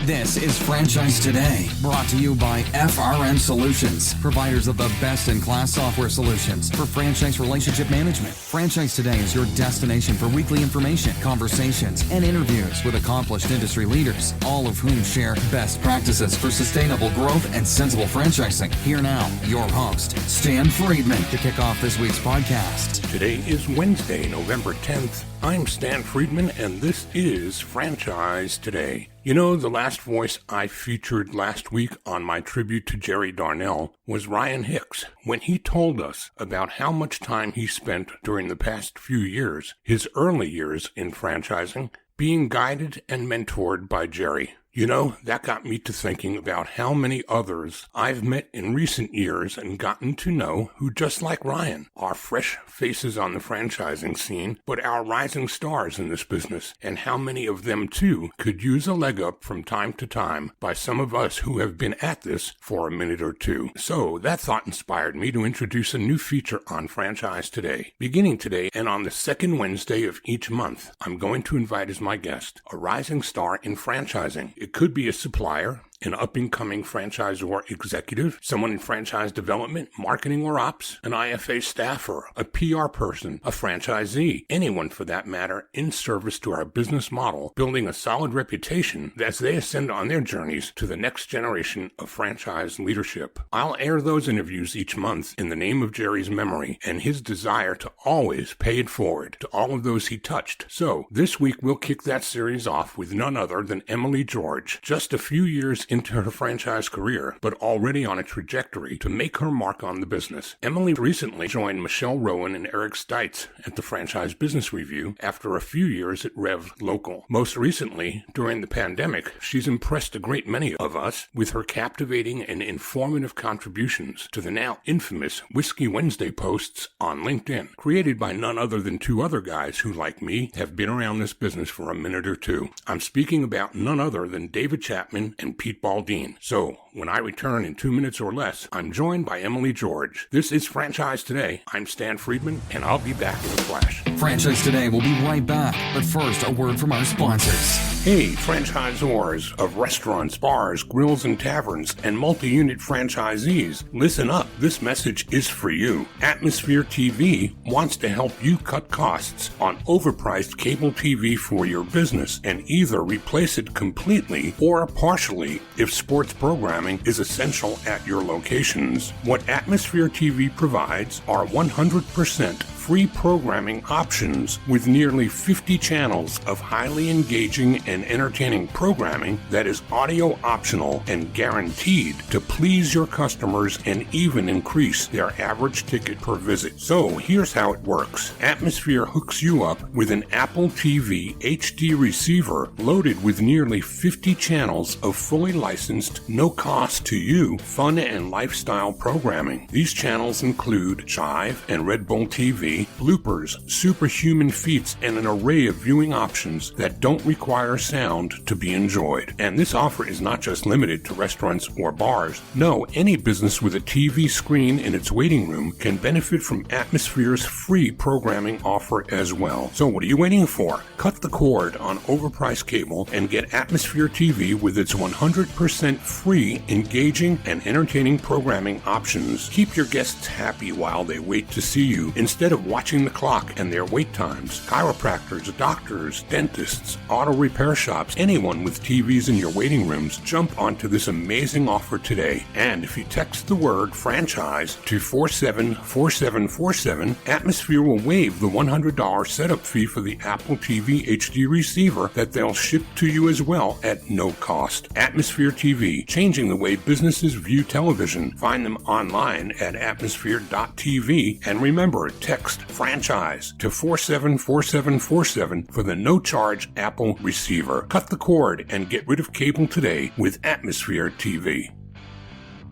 This is Franchise Today, brought to you by FRM Solutions, providers of the best-in-class software solutions for franchise relationship management. Franchise Today is your destination for weekly information, conversations, and interviews with accomplished industry leaders, all of whom share best practices for sustainable growth and sensible franchising. Here now, your host, Stan Friedman, to kick off this week's podcast. Today is Wednesday, November 10th. I'm Stan Friedman, and this is Franchise Today. You know, the last voice I featured last week on my tribute to Jerry Darnell was Ryan Hicks, when he told us about how much time he spent during the past few years, his early years in franchising, being guided and mentored by Jerry. You know, that got me to thinking about how many others I've met in recent years and gotten to know who, just like Ryan, are fresh faces on the franchising scene, but are rising stars in this business, and how many of them, too, could use a leg up from time to time by some of us who have been at this for a minute or two. So that thought inspired me to introduce a new feature on Franchise Today. Beginning today and on the second Wednesday of each month, I'm going to invite as my guest a rising star in franchising. It could be a supplier, an up-and-coming franchisor executive, someone in franchise development, marketing or ops, an IFA staffer, a PR person, a franchisee, anyone for that matter in service to our business model, building a solid reputation as they ascend on their journeys to the next generation of franchise leadership. I'll air those interviews each month in the name of Jerry's memory and his desire to always pay it forward to all of those he touched. So, this week we'll kick that series off with none other than Emily George, just a few years into her franchise career, but already on a trajectory to make her mark on the business. Emily recently joined Michelle Rowan and Eric Stites at the Franchise Business Review after a few years at Rev Local. Most recently, during the pandemic, she's impressed a great many of us with her captivating and informative contributions to the now infamous Whiskey Wednesday posts on LinkedIn, created by none other than two other guys who, like me, have been around this business for a minute or two. I'm speaking about none other than David Chapman and Pete Baldine. So, when I return in 2 minutes or less, I'm joined by Emily George. This is Franchise Today. I'm Stan Friedman, and I'll be back in a flash. Franchise Today will be right back, but first, a word from our sponsors. Hey, franchisors of restaurants, bars, grills, and taverns, and multi-unit franchisees, listen up. This message is for you. Atmosphere TV wants to help you cut costs on overpriced cable TV for your business and either replace it completely or partially if sports programming is essential at your locations. What Atmosphere TV provides are 100% free programming options with nearly 50 channels of highly engaging and entertaining programming that is audio optional and guaranteed to please your customers and even increase their average ticket per visit. So here's how it works. Atmosphere hooks you up with an Apple TV HD receiver loaded with nearly 50 channels of fully licensed, no cost to you, fun and lifestyle programming. These channels include Chive and Red Bull TV, bloopers, superhuman feats, and an array of viewing options that don't require sound to be enjoyed. And this offer is not just limited to restaurants or bars. No, any business with a TV screen in its waiting room can benefit from Atmosphere's free programming offer as well. So what are you waiting for? Cut the cord on overpriced cable and get Atmosphere TV with its 100% free, engaging, and entertaining programming options. Keep your guests happy while they wait to see you instead of watching the clock and their wait times. Chiropractors, doctors, dentists, auto repair shops, anyone with TVs in your waiting rooms, jump onto this amazing offer today. And if you text the word franchise to 474747, Atmosphere will waive the $100 setup fee for the Apple TV HD receiver that they'll ship to you as well at no cost. Atmosphere TV, changing the way businesses view television. Find them online at atmosphere.tv, and remember, text franchise to 474747 for the no-charge Apple receiver. Cut the cord and get rid of cable today with Atmosphere TV.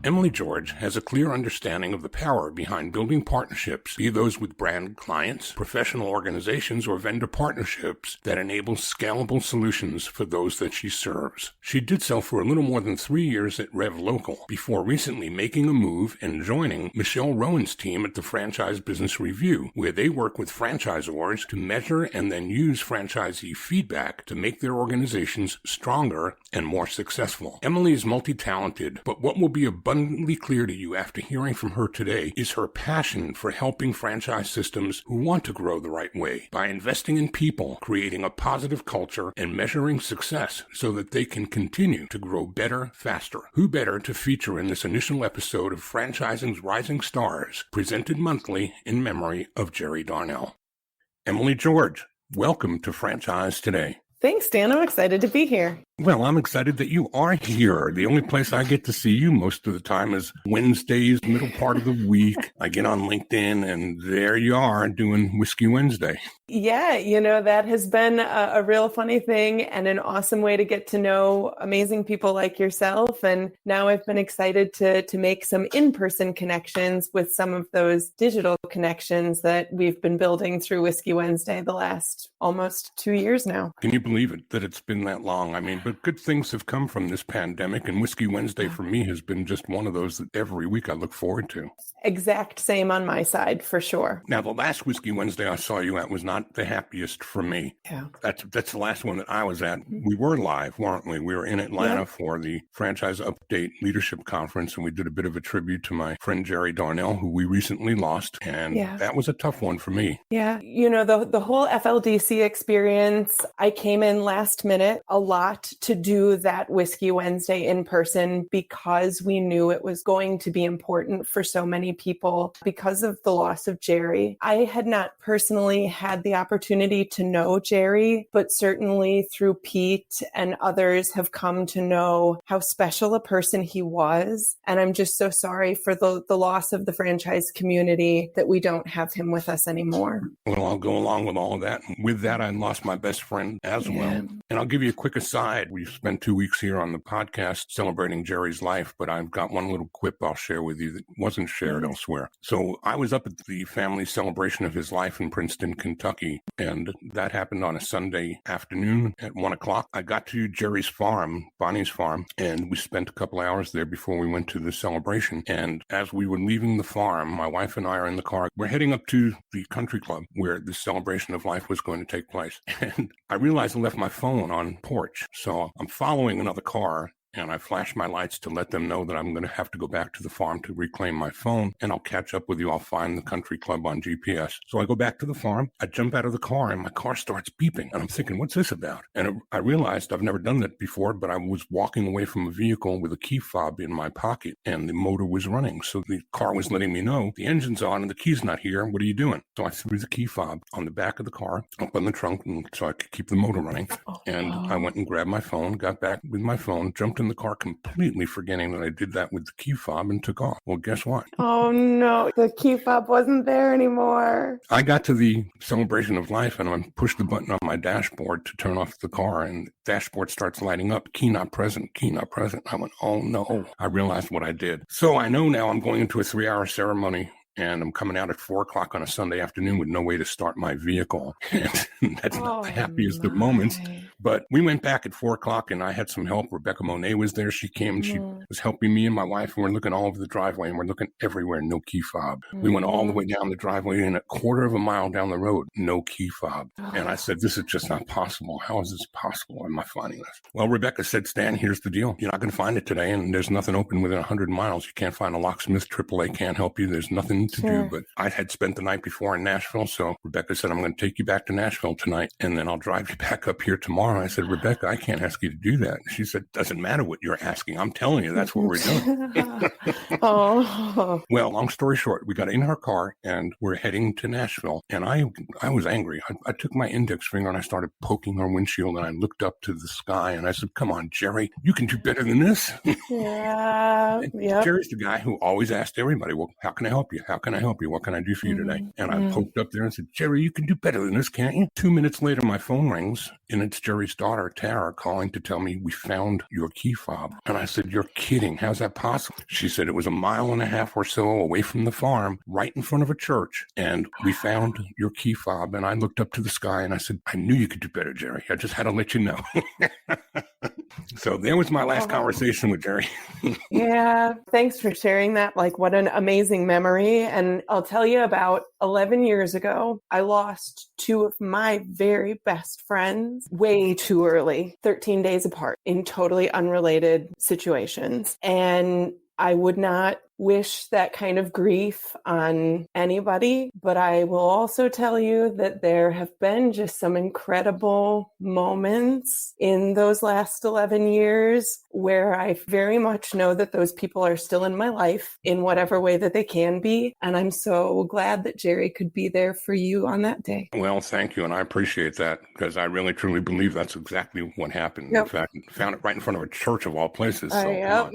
Emily George has a clear understanding of the power behind building partnerships, be those with brand clients, professional organizations, or vendor partnerships that enable scalable solutions for those that she serves. She did so for a little more than 3 years at Rev Local before recently making a move and joining Michelle Rowan's team at the Franchise Business Review, where they work with franchisors to measure and then use franchisee feedback to make their organizations stronger and more successful. Emily is multi-talented, but what will be abundantly clear to you after hearing from her today is her passion for helping franchise systems who want to grow the right way by investing in people, creating a positive culture, and measuring success so that they can continue to grow better, faster. Who better to feature in this initial episode of Franchising's Rising Stars, presented monthly in memory of Jerry Darnell. Emily George, welcome to Franchise Today. Thanks, Dan. I'm excited to be here. Well, I'm excited that you are here. The only place I get to see you most of the time is Wednesdays, middle part of the week. I get on LinkedIn and there you are doing Whiskey Wednesday. Yeah, that has been a real funny thing and an awesome way to get to know amazing people like yourself. And now I've been excited to make some in-person connections with some of those digital connections that we've been building through Whiskey Wednesday the last almost 2 years now. Can you believe it that it's been that long? I mean, but good things have come from this pandemic, and Whiskey Wednesday for me has been just one of those that every week I look forward to. Exact same on my side, for sure. Now, the last Whiskey Wednesday I saw you at was not the happiest for me. Yeah. That's the last one that I was at. We were live, weren't we? We were in Atlanta for the Franchise Update Leadership Conference, and we did a bit of a tribute to my friend Jerry Darnell, who we recently lost, and that was a tough one for me. Yeah. The whole FLDC experience, I came in last minute a lot to do that Whiskey Wednesday in person because we knew it was going to be important for so many people because of the loss of Jerry. I had not personally had the opportunity to know Jerry, but certainly through Pete and others have come to know how special a person he was. And I'm just so sorry for the loss of the franchise community that we don't have him with us anymore. Well, I'll go along with all of that. With that, I lost my best friend as well. And I'll give you a quick aside. We've spent 2 weeks here on the podcast celebrating Jerry's life, but I've got one little quip I'll share with you that wasn't shared elsewhere. So I was up at the family celebration of his life in Princeton, Kentucky, and that happened on a Sunday afternoon at 1 o'clock. I got to Jerry's farm, Bonnie's farm, and we spent a couple hours there before we went to the celebration. And as we were leaving the farm, my wife and I are in the car. We're heading up to the country club where the celebration of life was going to take place. And I realized I left my phone on porch. So I'm following another car, and I flash my lights to let them know that I'm going to have to go back to the farm to reclaim my phone, and I'll catch up with you. I'll find the country club on GPS. So I go back to the farm. I jump out of the car, and my car starts beeping. And I'm thinking, what's this about? And I realized I've never done that before, but I was walking away from a vehicle with a key fob in my pocket, and the motor was running. So the car was letting me know the engine's on and the key's not here. What are you doing? So I threw the key fob on the back of the car, up on the trunk, so I could keep the motor running. And I went and grabbed my phone, got back with my phone, jumped in the car, completely forgetting that I did that with the key fob, and took off. Well, guess what? Oh no, the key fob wasn't there anymore. I got to the celebration of life, and I pushed the button on my dashboard to turn off the car, and the dashboard starts lighting up. Key not present, key not present. I went, oh no. I realized what I did. So I know now I'm going into a 3-hour ceremony, and I'm coming out at 4 o'clock on a Sunday afternoon with no way to start my vehicle. And that's not the happiest of moments. But we went back at 4 o'clock, and I had some help. Rebecca Monet was there. She came and she was helping me and my wife, and we're looking all over the driveway, and we're looking everywhere, no key fob. We went all the way down the driveway, and a quarter of a mile down the road, no key fob. And I said, this is just not possible. How is this possible? Am I finding this? Well, Rebecca said, Stan, here's the deal. You're not going to find it today, and there's nothing open within 100 miles. You can't find a locksmith. AAA can't help you. There's nothing to do. But I had spent the night before in Nashville, so Rebecca said, I'm going to take you back to Nashville tonight, and then I'll drive you back up here tomorrow. I said, Rebecca, I can't ask you to do that. She said, doesn't matter what you're asking. I'm telling you, that's what we're doing. Oh. Well, long story short, we got in our car and we're heading to Nashville. And I was angry. I took my index finger and I started poking her windshield, and I looked up to the sky and I said, come on, Jerry, you can do better than this. Yeah. Yep. Jerry's the guy who always asked everybody, well, how can I help you? How can I help you? What can I do for you today? And I poked up there and said, Jerry, you can do better than this, can't you? 2 minutes later, my phone rings and it's Jerry's daughter, Tara, calling to tell me we found your key fob. And I said, you're kidding. How's that possible? She said it was a mile and a half or so away from the farm, right in front of a church. And we found your key fob. And I looked up to the sky and I said, I knew you could do better, Jerry. I just had to let you know. So there was my last conversation with Jerry. Yeah. Thanks for sharing that. Like, what an amazing memory. And I'll tell you, about 11 years ago, I lost two of my very best friends way too early, 13 days apart, in totally unrelated situations. And I would not wish that kind of grief on anybody, but I will also tell you that there have been just some incredible moments in those last 11 years where I very much know that those people are still in my life in whatever way that they can be. And I'm so glad that Jerry could be there for you on that day. Well, thank you. And I appreciate that, because I really, truly believe that's exactly what happened. Yep. In fact, found it right in front of a church of all places. So Yep.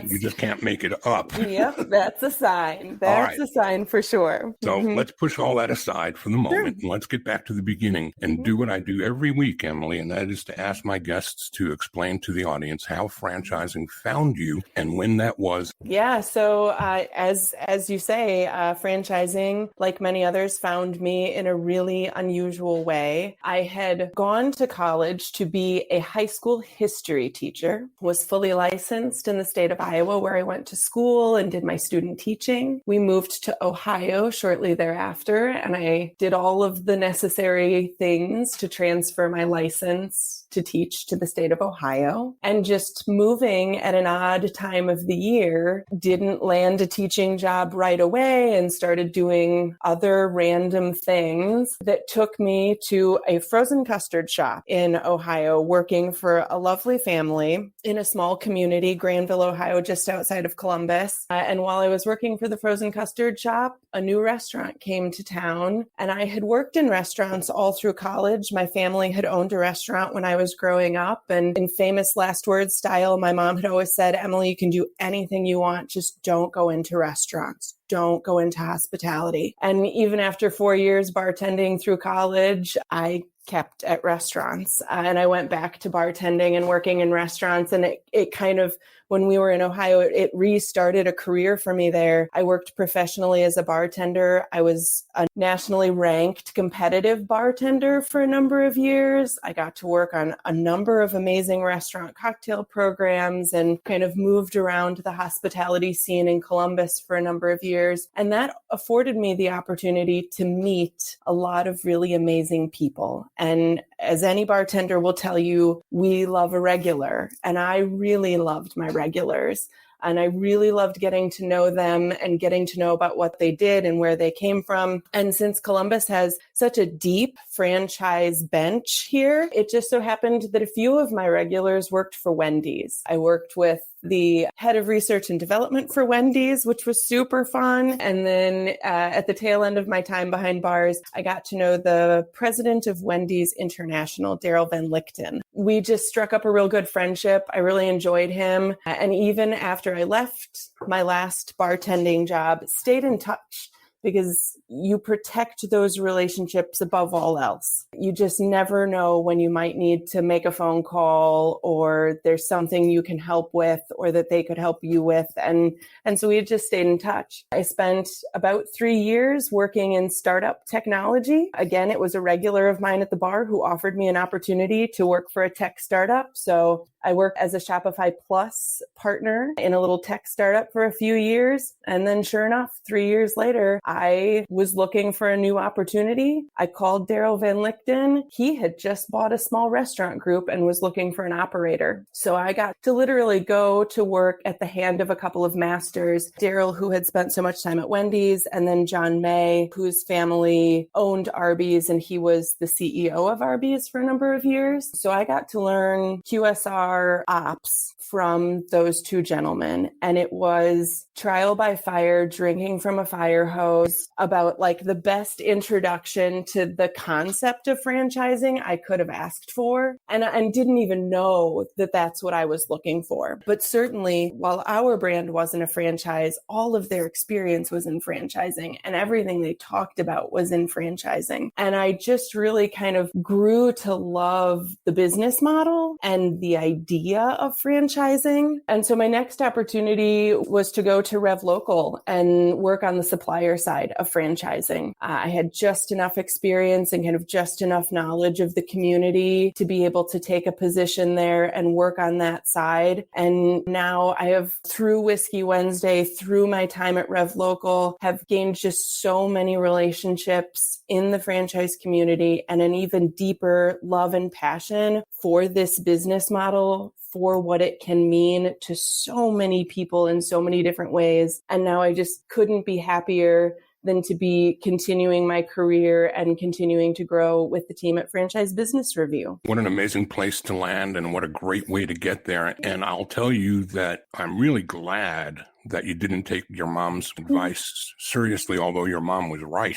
you just can't make it up. Yep, that's a sign. That's a sign for sure. So let's push all that aside for the moment, and let's get back to the beginning and do what I do every week, Emily, and that is to ask my guests to explain to the audience how franchising found you and when that was. Yeah, so as you say, franchising, like many others, found me in a really unusual way. I had gone to college to be a high school history teacher, was fully licensed in the state of Iowa, where I went to school and did my student teaching. We moved to Ohio shortly thereafter, and I did all of the necessary things to transfer my license to teach to the state of Ohio. And just moving at an odd time of the year, didn't land a teaching job right away and started doing other random things that took me to a frozen custard shop in Ohio, working for a lovely family in a small community, Granville, Ohio, just outside of Columbus. And while I was working for the frozen custard shop, a new restaurant came to town, and I had worked in restaurants all through college. My family had owned a restaurant when I was growing up, and in famous last words style, my mom had always said, Emily, you can do anything you want, just don't go into restaurants. Don't go into hospitality. And even after 4 years bartending through college, I kept at restaurants. And I went back to bartending and working in restaurants. And it kind of, when we were in Ohio, it restarted a career for me there. I worked professionally as a bartender. I was a nationally ranked competitive bartender for a number of years. I got to work on a number of amazing restaurant cocktail programs and kind of moved around the hospitality scene in Columbus for a number of years. And that afforded me the opportunity to meet a lot of really amazing people. And as any bartender will tell you, we love a regular. And I really loved my regulars. And I really loved getting to know them and getting to know about what they did and where they came from. And since Columbus has such a deep franchise bench here, it just so happened that a few of my regulars worked for Wendy's. I worked with the head of research and development for Wendy's, which was super fun. And then at the tail end of my time behind bars, I got to know the president of Wendy's International, Daryl Van Lichten. We just struck up a real good friendship. I really enjoyed him. And even after I left my last bartending job, stayed in touch, because you protect those relationships above all else. You just never know when you might need to make a phone call, or there's something you can help with, or that they could help you with. And so we just stayed in touch. I spent about 3 years working in startup technology. Again, it was a regular of mine at the bar who offered me an opportunity to work for a tech startup. So I worked as a Shopify Plus partner in a little tech startup for a few years. And then sure enough, 3 years later, I was looking for a new opportunity. I called Daryl Van Lichten. He had just bought a small restaurant group and was looking for an operator. So I got to literally go to work at the hand of a couple of masters, Daryl, who had spent so much time at Wendy's, and then John May, whose family owned Arby's, and he was the CEO of Arby's for a number of years. So I got to learn QSR, FBR ops from those two gentlemen. And it was trial by fire, drinking from a fire hose, about like the best introduction to the concept of franchising I could have asked for. And didn't even know that that's what I was looking for. But certainly, while our brand wasn't a franchise, all of their experience was in franchising, and everything they talked about was in franchising. And I just really kind of grew to love the business model and the idea of franchising. And so my next opportunity was to go to Rev Local and work on the supplier side of franchising. I had just enough experience and kind of just enough knowledge of the community to be able to take a position there and work on that side. And now I have, through Whiskey Wednesday, through my time at Rev Local, have gained just so many relationships in the franchise community and an even deeper love and passion for this business model, for what it can mean to so many people in so many different ways. And now I just couldn't be happier than to be continuing my career and continuing to grow with the team at Franchise Business Review. What an amazing place to land, and what a great way to get there. And I'll tell you that I'm really glad that you didn't take your mom's advice seriously, although your mom was right.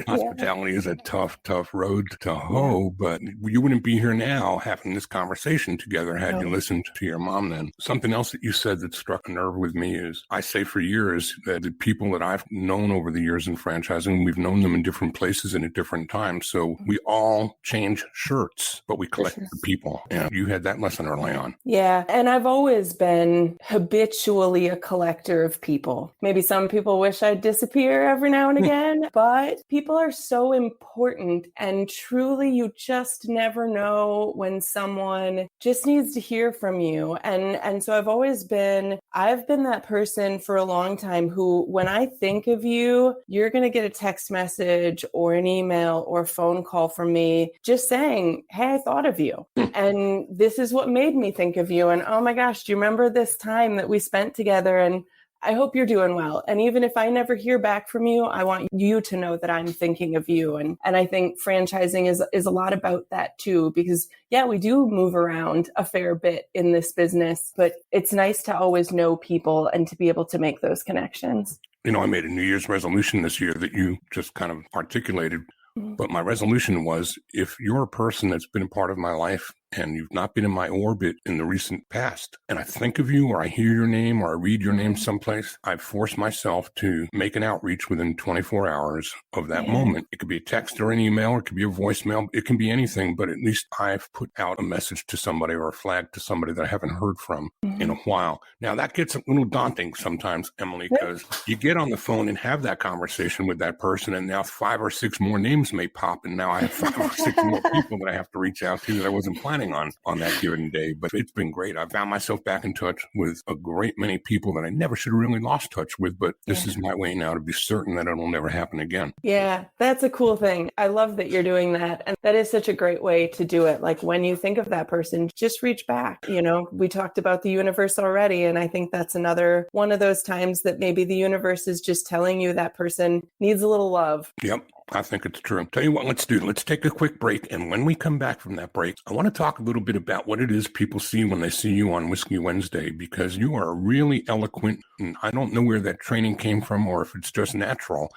Hospitality is a tough road to hoe, but you wouldn't be here now having this conversation together had you listened to your mom then. Something else that you said that struck a nerve with me is, I say for years that the people that I've known over the years in franchising, we've known them in different places and at different times. So we all change shirts, but we collect the people. And you had that lesson early on. Yeah. And I've always been habitually a collector of people. Maybe some people wish I'd disappear every now and again, but people are so important, and truly you just never know when someone just needs to hear from you. And so I've been that person for a long time who, when I think of you, you're going to get a text message or an email or phone call from me just saying, hey, I thought of you. And this is what made me think of you. And oh my gosh, do you remember this time that we spent together? And I hope you're doing well. And even if I never hear back from you, I want you to know that I'm thinking of you. And I think franchising is a lot about that too, because yeah, we do move around a fair bit in this business, but it's nice to always know people and to be able to make those connections. You know, I made a New Year's resolution this year that you just kind of articulated. But my resolution was, if you're a person that's been a part of my life and you've not been in my orbit in the recent past, and I think of you or I hear your name or I read your name someplace, I've forced myself to make an outreach within 24 hours of that moment. It could be a text or an email, or it could be a voicemail. It can be anything, but at least I've put out a message to somebody or a flag to somebody that I haven't heard from in a while. Now, that gets a little daunting sometimes, Emily, because you get on the phone and have that conversation with that person, and now 5 or 6 more names may pop, and now I have 5 or 6 more people that I have to reach out to that I wasn't planning on that given day. But it's been great. I found myself back in touch with a great many people that I never should have really lost touch with, but this is my way now to be certain that it'll never happen again. Yeah, that's a cool thing. I love that you're doing that. And that is such a great way to do it. Like, when you think of that person, just reach back. You know, we talked about the universe already, and I think that's another one of those times that maybe the universe is just telling you that person needs a little love. Yep. I think it's true. Tell you what, let's do. Let's take a quick break. And when we come back from that break, I want to talk a little bit about what it is people see when they see you on Whiskey Wednesday, because you are really eloquent. And I don't know where that training came from or if it's just natural,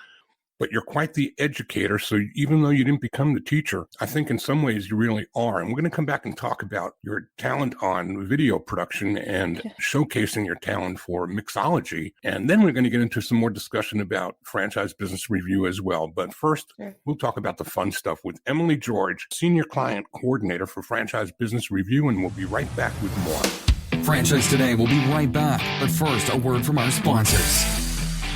but you're quite the educator. So even though you didn't become the teacher, I think in some ways you really are. And we're going to come back and talk about your talent on video production and showcasing your talent for mixology. And then we're going to get into some more discussion about Franchise Business Review as well. But first, we'll talk about the fun stuff with Emily George, Senior Client Coordinator for Franchise Business Review. And we'll be right back with more. Franchise Today will be right back. But first, a word from our sponsors.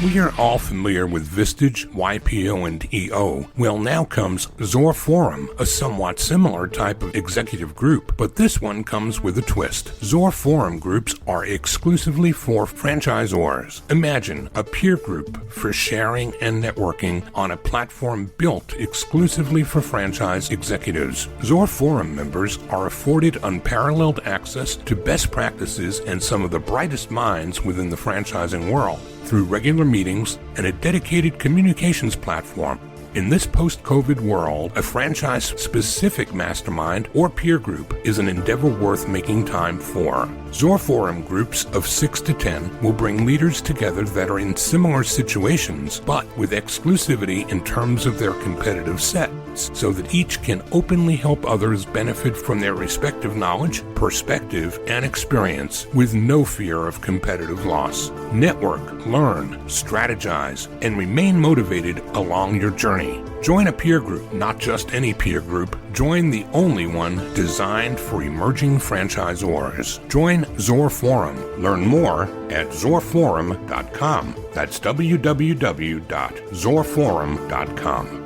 We are all familiar with Vistage, YPO, and EO. Well, now comes Zor Forum, a somewhat similar type of executive group, but this one comes with a twist. Zor Forum groups are exclusively for franchisors. Imagine a peer group for sharing and networking on a platform built exclusively for franchise executives. Zor Forum members are afforded unparalleled access to best practices and some of the brightest minds within the franchising world. Through regular meetings and a dedicated communications platform, In this post-COVID world, a franchise-specific mastermind or peer group is an endeavor worth making time for. Zoar Forum groups of 6 to 10 will bring leaders together that are in similar situations, but with exclusivity in terms of their competitive sets, so that each can openly help others benefit from their respective knowledge, perspective, and experience with no fear of competitive loss. Network, learn, strategize, and remain motivated along your journey. Join a peer group, not just any peer group. Join the only one designed for emerging franchisors. Join Zoar Forum. Learn more at zoarforum.com. That's www.zoarforum.com.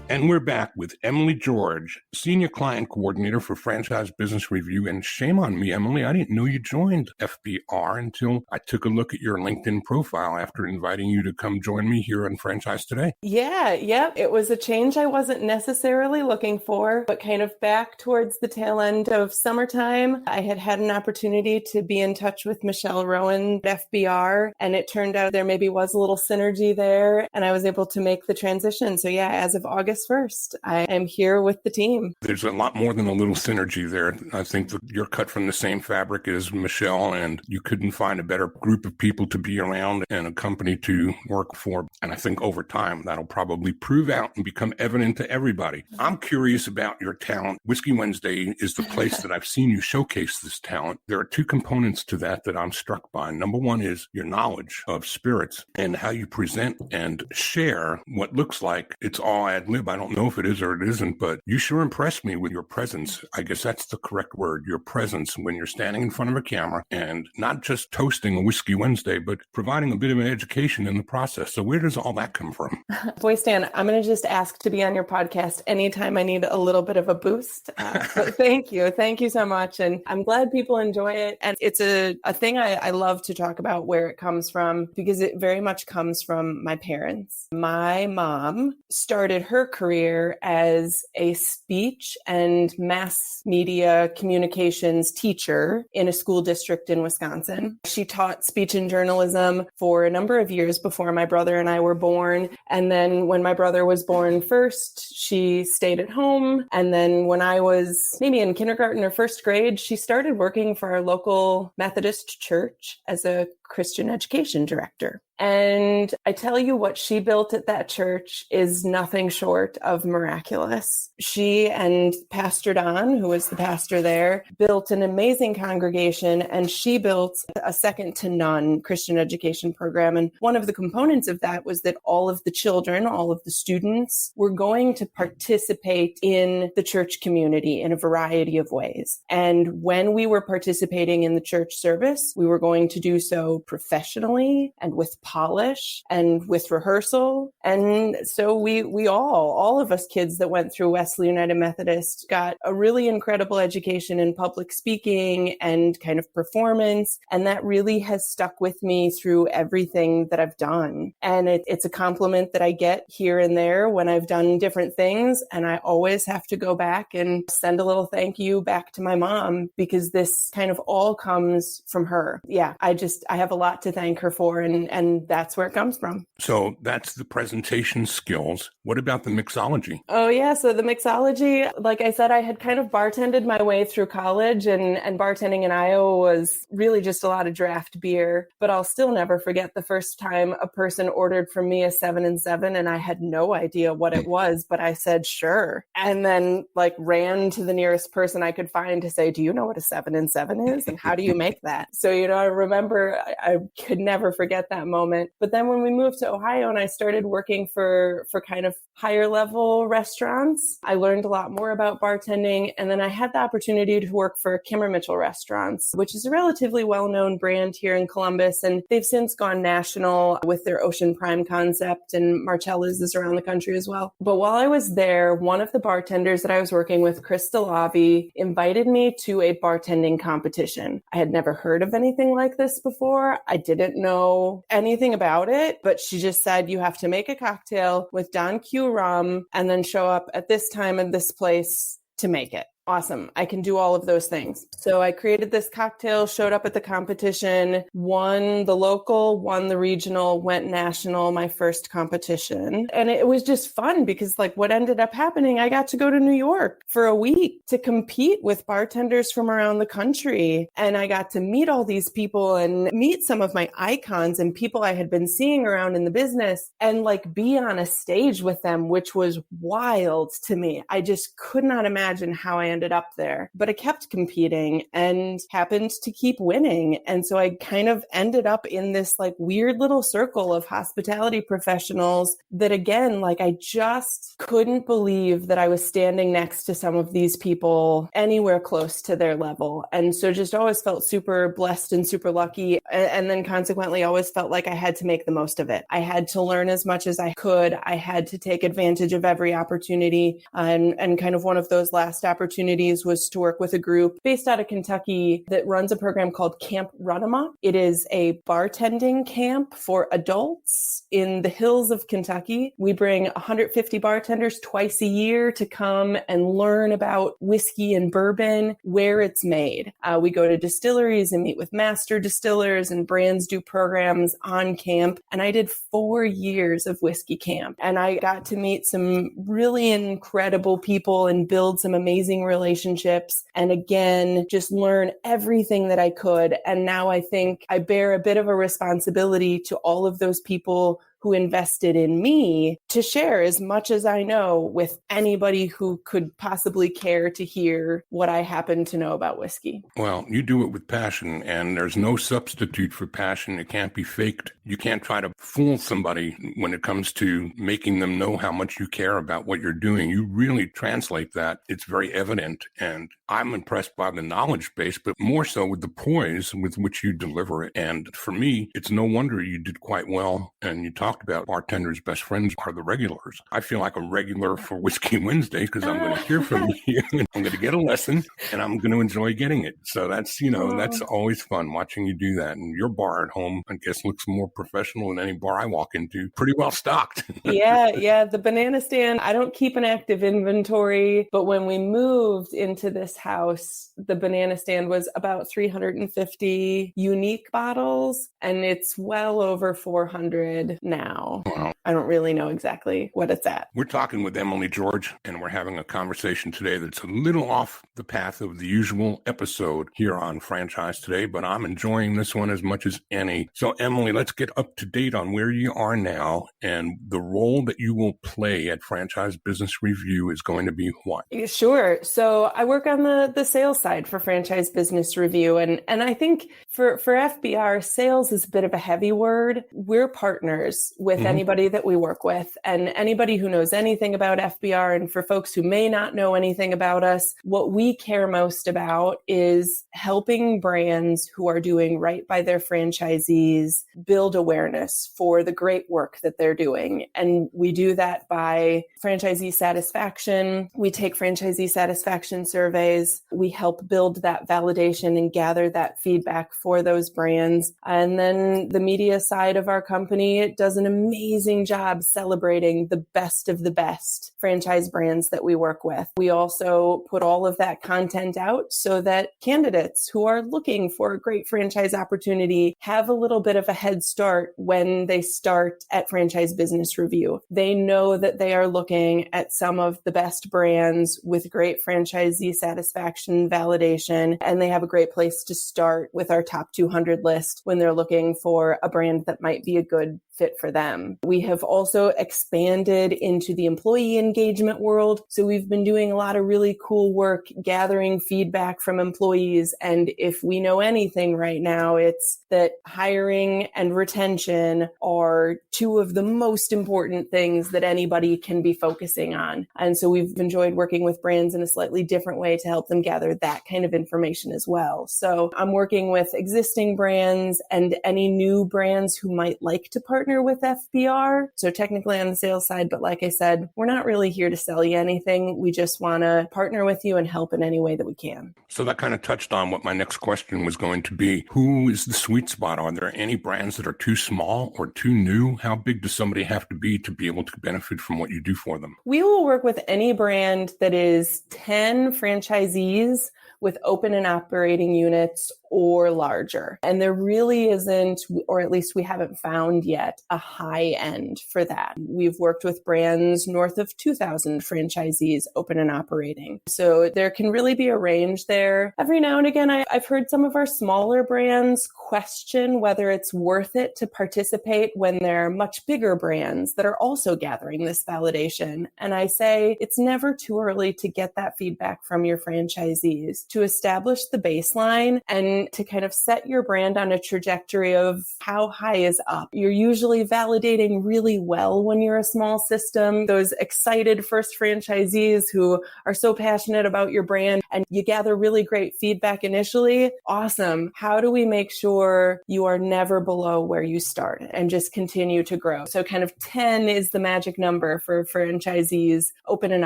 And we're back with Emily George, Senior Client Coordinator for Franchise Business Review. And shame on me, Emily, I didn't know you joined FBR until I took a look at your LinkedIn profile after inviting you to come join me here on Franchise Today. It was a change I wasn't necessarily looking for, but kind of back towards the tail end of summertime, I had an opportunity to be in touch with Michelle Rowan at FBR, and it turned out there maybe was a little synergy there, and I was able to make the transition. So as of August 1st, I am here with the team. There's a lot more than a little synergy there. I think that you're cut from the same fabric as Michelle, and you couldn't find a better group of people to be around and a company to work for. And I think over time, that'll probably prove out and become evident to everybody. I'm curious about your talent. Whiskey Wednesday is the place that I've seen you showcase this talent. There are two components to that I'm struck by. Number one is your knowledge of spirits and how you present and share what looks like it's all ad lib. I don't know if it is or it isn't, but you sure impressed me with your presence. I guess that's the correct word, your presence when you're standing in front of a camera and not just toasting a Whiskey Wednesday, but providing a bit of an education in the process. So where does all that come from? Boy, Stan, I'm going to just ask to be on your podcast anytime I need a little bit of a boost. But thank you. Thank you so much. And I'm glad people enjoy it. And it's a thing I love to talk about where it comes from, because it very much comes from my parents. My mom started her career as a speech and mass media communications teacher in a school district in Wisconsin. She taught speech and journalism for a number of years before my brother and I were born. And then when my brother was born first, she stayed at home. And then when I was maybe in kindergarten or first grade, she started working for our local Methodist church as a Christian education director. And I tell you, what she built at that church is nothing short of miraculous. She and Pastor Don, who was the pastor there, built an amazing congregation, and she built a second to none Christian education program. And one of the components of that was that all of the children, all of the students were going to participate in the church community in a variety of ways. And when we were participating in the church service, we were going to do so professionally and with polish and with rehearsal. And so we all of us kids that went through Wesley United Methodist got a really incredible education in public speaking and kind of performance. And that really has stuck with me through everything that I've done. And it's a compliment that I get here and there when I've done different things. And I always have to go back and send a little thank you back to my mom, because this kind of all comes from her. Yeah, I have a lot to thank her for, and that's where it comes from. So that's the presentation skills. What about the mixology? Oh yeah, so the mixology, like I said, I had kind of bartended my way through college, and bartending in Iowa was really just a lot of draft beer. But I'll still never forget the first time a person ordered from me a 7 and 7, and I had no idea what it was, but I said sure, and then ran to the nearest person I could find to say, do you know what a 7 and 7 is, and how do you make that? So I remember I could never forget that moment. But then when we moved to Ohio and I started working for kind of higher level restaurants, I learned a lot more about bartending. And then I had the opportunity to work for Kimmer Mitchell Restaurants, which is a relatively well-known brand here in Columbus. And they've since gone national with their Ocean Prime concept, and Marcella's is around the country as well. But while I was there, one of the bartenders that I was working with, Chris Delavi, invited me to a bartending competition. I had never heard of anything like this before. I didn't know anything about it, but she just said, you have to make a cocktail with Don Q rum and then show up at this time and this place to make it. Awesome. I can do all of those things. So I created this cocktail, showed up at the competition, won the local, won the regional, went national, my first competition. And it was just fun because like what ended up happening, I got to go to New York for a week to compete with bartenders from around the country. And I got to meet all these people and meet some of my icons and people I had been seeing around in the business and like be on a stage with them, which was wild to me. I just could not imagine how I ended up there, but I kept competing and happened to keep winning. And so I kind of ended up in this like weird little circle of hospitality professionals that again, like I just couldn't believe that I was standing next to some of these people anywhere close to their level. And so just always felt super blessed and super lucky. And then consequently always felt like I had to make the most of it. I had to learn as much as I could. I had to take advantage of every opportunity. And kind of one of those last opportunities was to work with a group based out of Kentucky that runs a program called Camp Runema. It is a bartending camp for adults in the hills of Kentucky. We bring 150 bartenders twice a year to come and learn about whiskey and bourbon, where it's made. We go to distilleries and meet with master distillers, and brands do programs on camp. And I did 4 years of whiskey camp, and I got to meet some really incredible people and build some amazing relationships. And again, just learn everything that I could. And now I think I bear a bit of a responsibility to all of those people who invested in me to share as much as I know with anybody who could possibly care to hear what I happen to know about whiskey. Well, you do it with passion, and there's no substitute for passion. It can't be faked. You can't try to fool somebody when it comes to making them know how much you care about what you're doing. You really translate that. It's very evident, and I'm impressed by the knowledge base, but more so with the poise with which you deliver it. And for me, it's no wonder you did quite well, and you talked about bartenders' best friends are the regulars. I feel like a regular for Whiskey Wednesday because I'm going to hear from you, and I'm going to get a lesson, and I'm going to enjoy getting it. So that's, that's always fun watching you do that. And your bar at home, I guess, looks more professional than any bar I walk into. Pretty well stocked. Yeah. The banana stand, I don't keep an active inventory, but when we moved into this house, the banana stand was about 350 unique bottles, and it's well over 400 now. Wow. I don't really know exactly what it's at. We're talking with Emily George, and we're having a conversation today that's a little off the path of the usual episode here on Franchise Today, but I'm enjoying this one as much as any. So, Emily, let's get up to date on where you are now, and the role that you will play at Franchise Business Review is going to be what? Sure. So I work on the sales side for Franchise Business Review, and I think for FBR, sales is a bit of a heavy word. We're partners with anybody that we work with, and anybody who knows anything about FBR. And for folks who may not know anything about us, what we care most about is helping brands who are doing right by their franchisees build awareness for the great work that they're doing. And we do that by franchisee satisfaction. We take franchisee satisfaction surveys. We help build that validation and gather that feedback for those brands. And then the media side of our company does an amazing job celebrating the best of the best franchise brands that we work with. We also put all of that content out so that candidates who are looking for a great franchise opportunity have a little bit of a head start when they start at Franchise Business Review. They know that they are looking at some of the best brands with great franchisee satisfaction validation, and they have a great place to start with our top 200 list when they're looking for a brand that might be a good fit for them. We have also expanded into the employee engagement world. So we've been doing a lot of really cool work gathering feedback from employees. And if we know anything right now, it's that hiring and retention are two of the most important things that anybody can be focusing on. And so we've enjoyed working with brands in a slightly different way to help them gather that kind of information as well. So I'm working with existing brands and any new brands who might like to partner partner with FBR. So technically on the sales side, but like I said, we're not really here to sell you anything. We just want to partner with you and help in any way that we can. So that kind of touched on what my next question was going to be. Who is the sweet spot? Are there any brands that are too small or too new? How big does somebody have to be able to benefit from what you do for them? We will work with any brand that is 10 franchisees with open and operating units or larger. And there really isn't, or at least we haven't found yet, a high end for that. We've worked with brands north of 2,000 franchisees open and operating. So there can really be a range there. Every now and again, I've heard some of our smaller brands question whether it's worth it to participate when there are much bigger brands that are also gathering this validation. And I say it's never too early to get that feedback from your franchisees, to establish the baseline and to kind of set your brand on a trajectory of how high is up. You're usually validating really well when you're a small system. Those excited first franchisees who are so passionate about your brand and you gather really great feedback initially. Awesome. How do we make sure you are never below where you started and just continue to grow? So kind of 10 is the magic number for franchisees open and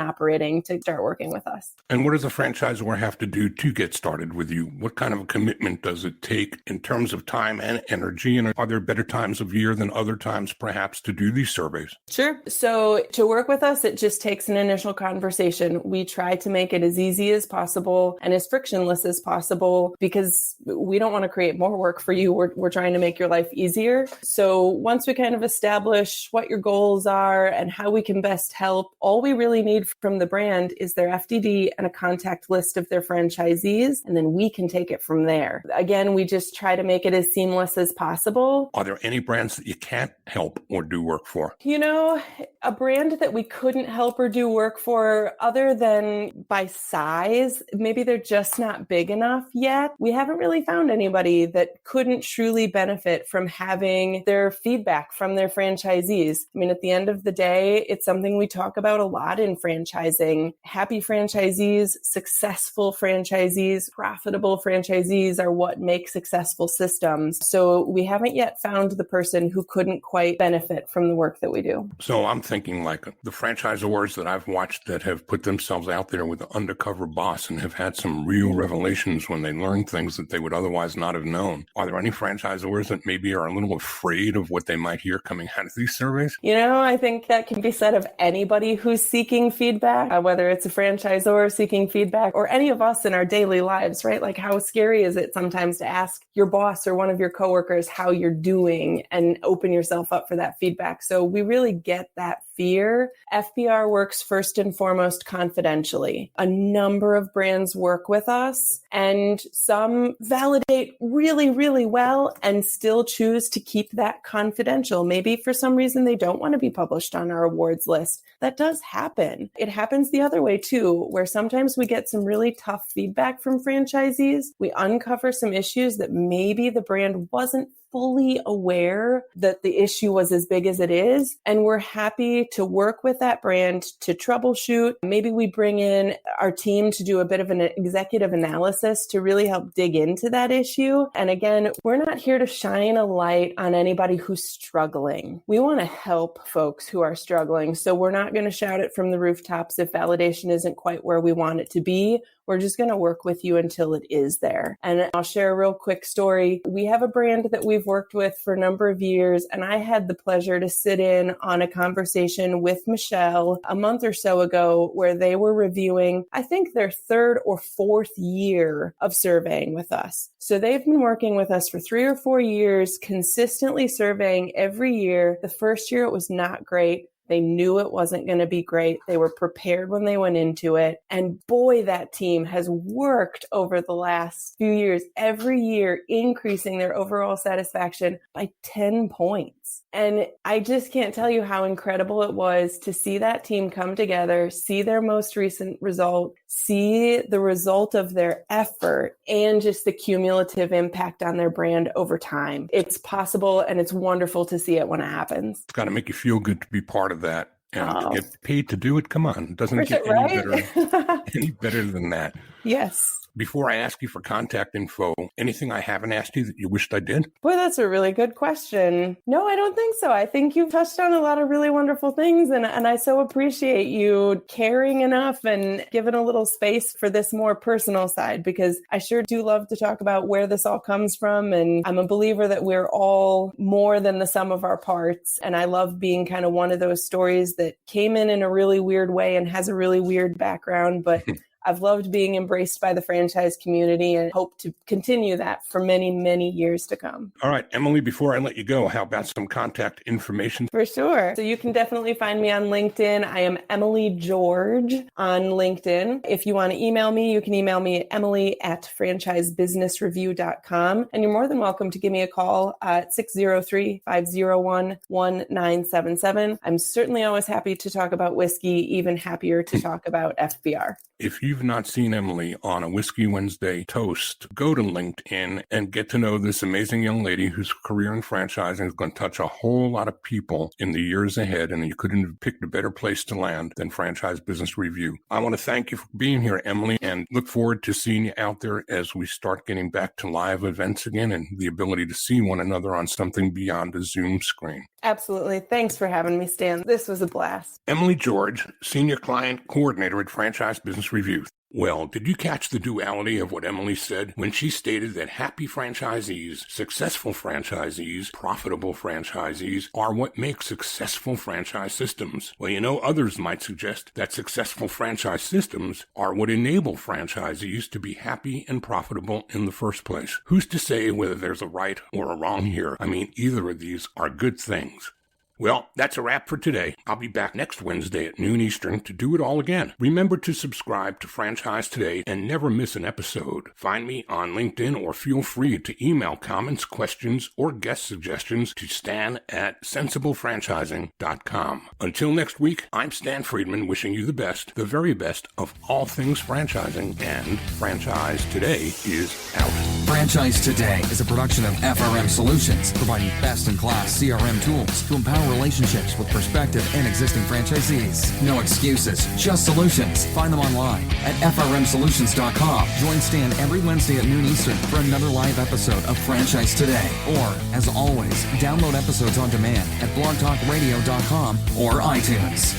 operating to start working with us. And what does a franchisor have to do to get started with you? What kind of a commitment does it take in terms of time and energy? And are there better times of year than other times perhaps to do these surveys? Sure. So to work with us, it just takes an initial conversation. We try to make it as easy as possible and as frictionless as possible because we don't want to create more work for you. We're trying to make your life easier. So once we kind of establish what your goals are and how we can best help, all we really need from the brand is their FDD and a contact list of their franchisees, and then we can take it from there. Again, we just try to make it as seamless as possible. Are there any brands that you can't help or do work for? You know, a brand that we couldn't help or do work for other than by size, maybe they're just not big enough yet. We haven't really found anybody that couldn't truly benefit from having their feedback from their franchisees. I mean, at the end of the day, it's something we talk about a lot in franchising. Happy franchisees, successful franchisees, profitable franchisees are what make successful systems. So we haven't yet found the person who couldn't quite benefit from the work that we do. So I'm thinking like the franchisors that I've watched that have put themselves out there with the undercover boss and have had some real revelations when they learn things that they would otherwise not have known. Are there any franchisors that maybe are a little afraid of what they might hear coming out of these surveys? You know, I think that can be said of anybody who's seeking feedback, whether it's a franchisor seeking feedback or any of us in our daily lives, right? Like how scary is it sometimes to ask your boss or one of your coworkers how you're doing and open yourself up for that feedback. So we really get that fear. FBR works first and foremost confidentially. A number of brands work with us and some validate really, really well and still choose to keep that confidential. Maybe for some reason they don't want to be published on our awards list. That does happen. It happens the other way too, where sometimes we get some really tough feedback from franchisees. We uncover some issues that maybe the brand wasn't fully aware that the issue was as big as it is. And we're happy to work with that brand to troubleshoot. Maybe we bring in our team to do a bit of an executive analysis to really help dig into that issue. And again, we're not here to shine a light on anybody who's struggling. We want to help folks who are struggling. So we're not going to shout it from the rooftops if validation isn't quite where we want it to be. We're just going to work with you until it is there. And I'll share a real quick story. We have a brand that we've worked with for a number of years, and I had the pleasure to sit in on a conversation with Michelle a month or so ago where they were reviewing, I think, their third or fourth year of surveying with us. So they've been working with us for 3 or 4 years, consistently surveying every year. The first year it was not great. They knew it wasn't going to be great. They were prepared when they went into it. And boy, that team has worked over the last few years, every year, increasing their overall satisfaction by 10 points. And I just can't tell you how incredible it was to see that team come together, see their most recent result, see the result of their effort, and just the cumulative impact on their brand over time. It's possible, and it's wonderful to see it when it happens. It's got to make you feel good to be part of that. And to get paid to do it, come on, it doesn't get any better. any better than that. Yes. Before I ask you for contact info, anything I haven't asked you that you wished I did? Boy, that's a really good question. No, I don't think so. I think you've touched on a lot of really wonderful things, and I so appreciate you caring enough and giving a little space for this more personal side, because I sure do love to talk about where this all comes from, and I'm a believer that we're all more than the sum of our parts, and I love being kind of one of those stories that came in a really weird way and has a really weird background, but I've loved being embraced by the franchise community and hope to continue that for many, many years to come. All right, Emily, before I let you go, how about some contact information? For sure. So you can definitely find me on LinkedIn. I am Emily George on LinkedIn. If you want to email me, you can email me at emily@franchisebusinessreview.com. And you're more than welcome to give me a call at 603-501-1977. I'm certainly always happy to talk about whiskey, even happier to talk about FBR. If you've not seen Emily on a Whiskey Wednesday toast, go to LinkedIn and get to know this amazing young lady whose career in franchising is going to touch a whole lot of people in the years ahead, and you couldn't have picked a better place to land than Franchise Business Review. I want to thank you for being here, Emily, and look forward to seeing you out there as we start getting back to live events again and the ability to see one another on something beyond a Zoom screen. Absolutely. Thanks for having me, Stan. This was a blast. Emily George, Senior Client Coordinator at Franchise Business Review. Well, did you catch the duality of what Emily said when she stated that happy franchisees, successful franchisees, profitable franchisees are what make successful franchise systems? Well, you know, others might suggest that successful franchise systems are what enable franchisees to be happy and profitable in the first place. Who's to say whether there's a right or a wrong here? I mean, either of these are good things. Well, that's a wrap for today. I'll be back next Wednesday at noon Eastern to do it all again. Remember to subscribe to Franchise Today and never miss an episode. Find me on LinkedIn or feel free to email comments, questions, or guest suggestions to stan@sensiblefranchising.com. Until next week, I'm Stan Friedman wishing you the best, the very best of all things franchising, and Franchise Today is out. Franchise Today is a production of FRM Solutions, providing best-in-class CRM tools to empower relationships with prospective and existing franchisees. No excuses, just solutions. Find them online at frmsolutions.com. Join Stan every Wednesday at noon Eastern for another live episode of Franchise Today. Or, as always, download episodes on demand at blogtalkradio.com or iTunes.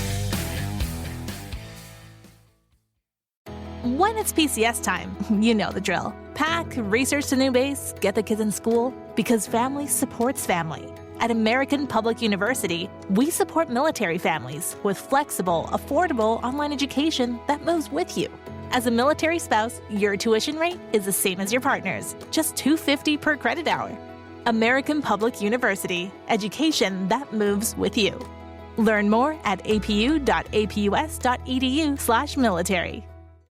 When it's PCS time, you know the drill. Pack, research the new base, get the kids in school, because family supports family. At American Public University, we support military families with flexible, affordable online education that moves with you. As a military spouse, your tuition rate is the same as your partner's, just $250 per credit hour. American Public University, education that moves with you. Learn more at apu.apus.edu/military.